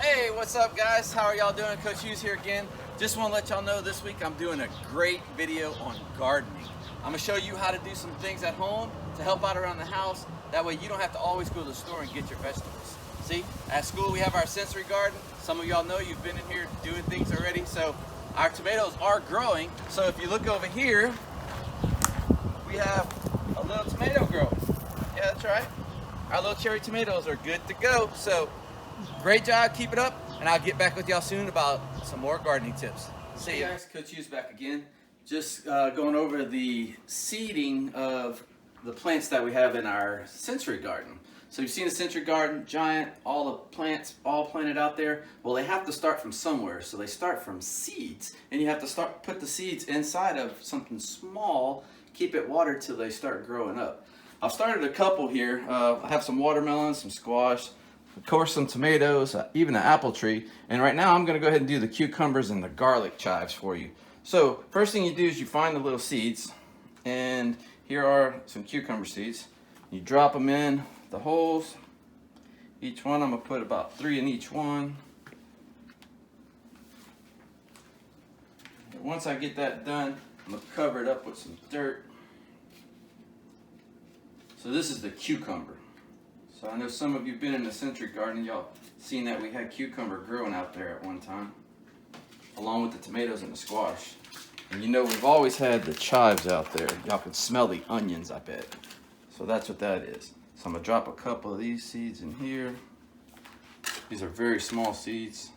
Hey, what's up guys? How are y'all doing? Coach Hughes here again. Just want to let y'all know this week I'm doing a great video on gardening. I'm going to show you how to do some things at home to help out around the house. That way you don't have to always go to the store and get your vegetables. See, at school we have our sensory garden. Some of y'all know you've been in here doing things already. So our tomatoes are growing. So if you look over here, we have a little tomato growing. Yeah, that's right. Our little cherry tomatoes are good to go. So great job, keep it up, and I'll get back with y'all soon about some more gardening tips. See you guys, Coach Hughes back again. Just going over the seeding of the plants that we have in our sensory garden. So you've seen a sensory garden, giant, all the plants all planted out there. Well, they have to start from somewhere, so they start from seeds, and you have to put the seeds inside of something small, keep it watered till they start growing up. I've started a couple here. I have some watermelons, some squash, of course some tomatoes, even an apple tree. And right now I'm going to go ahead and do the cucumbers and the garlic chives for you. So first thing you do is you find the little seeds, and here are some cucumber seeds. You drop them in the holes. Each one, I'm going to put about 3 in each one. And once I get that done, I'm going to cover it up with some dirt. So this is the cucumber. So I know some of you have been in the sensory garden, y'all seen that we had cucumber growing out there at one time, along with the tomatoes and the squash. And you know we've always had the chives out there. Y'all can smell the onions, I bet. So that's what that is. So I'm gonna drop a couple of these seeds in here. These are very small seeds.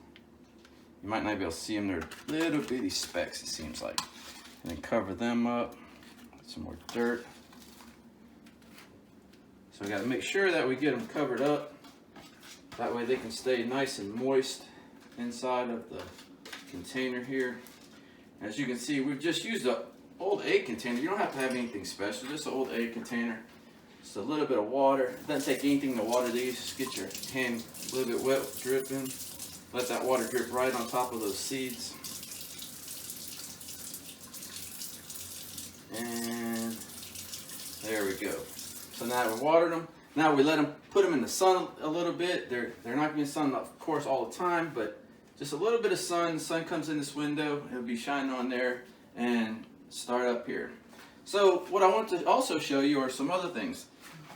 You might not be able to see them, they're little bitty specks it seems like. And then cover them up with some more dirt. So we got to make sure that we get them covered up. That way they can stay nice and moist inside of the container here. As you can see, we've just used an old egg container. You don't have to have anything special, just an old egg container. Just a little bit of water. It doesn't take anything to water these. Just get your hand a little bit wet, dripping. Let that water drip right on top of those seeds. And there we go. So now we watered them. Now we let them put them in the sun a little bit. They're not going to be in the sun, of course, all the time, but just a little bit of sun. The sun comes in this window. It'll be shining on there and start up here. So what I want to also show you are some other things.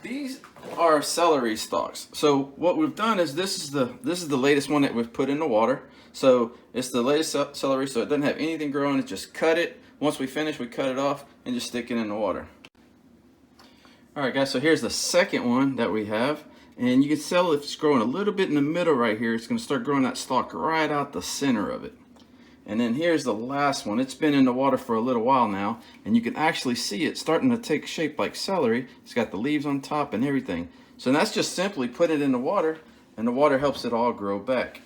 These are celery stalks. So what we've done is this is the latest one that we've put in the water. So it's the latest celery, so it doesn't have anything growing. It just cut it. Once we finish, we cut it off and just stick it in the water. Alright guys, so here's the second one that we have, and you can tell if it's growing a little bit in the middle right here. It's going to start growing that stalk right out the center of it. And then here's the last one. It's been in the water for a little while now, and you can actually see it starting to take shape like celery. It's got the leaves on top and everything. So that's just simply put it in the water, and the water helps it all grow back.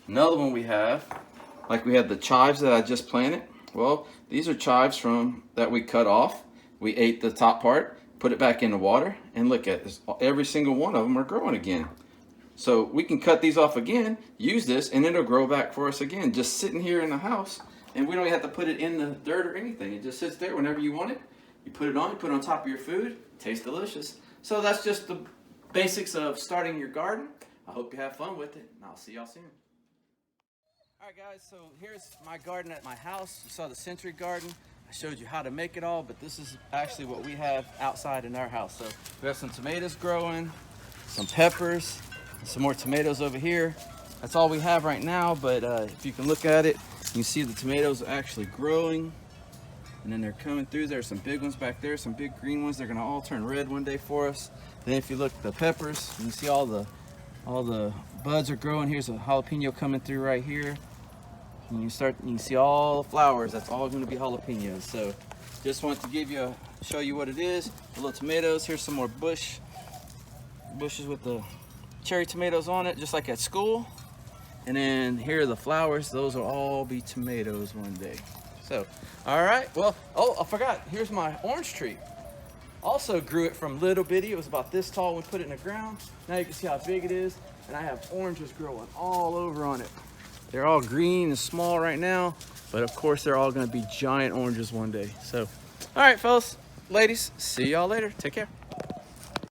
Another one we have, like we had the chives that I just planted. Well, these are chives that we cut off. We ate the top part, put it back in the water, and look at this. Every single one of them are growing again. So we can cut these off again, use this, and it'll grow back for us again. Just sitting here in the house, and we don't even have to put it in the dirt or anything. It just sits there whenever you want it. You put it on top of your food. Tastes delicious. So that's just the basics of starting your garden. I hope you have fun with it, and I'll see y'all soon. Alright guys, so here's my garden at my house. You saw the sensory garden. I showed you how to make it all, but this is actually what we have outside in our house. So we have some tomatoes growing, some peppers, some more tomatoes over here. That's all we have right now, but if you can look at it, you can see the tomatoes are actually growing, and then they're coming through. There's some big ones back there, some big green ones. They're gonna all turn red one day for us. Then if you look at the peppers, you can see all the buds are growing. Here's a jalapeno coming through right here. And you can see all the flowers. That's all going to be jalapenos. So just want to show you what it is. The little tomatoes. Here's some more bushes with the cherry tomatoes on it, just like at school. And then here are the flowers. Those will all be tomatoes one day. So, all right. Well, oh, I forgot. Here's my orange tree. Also grew it from little bitty. It was about this tall when we put it in the ground. Now you can see how big it is. And I have oranges growing all over on it. They're all green and small right now, but of course they're all going to be giant oranges one day. So, all right, fellas, ladies, see y'all later. Take care.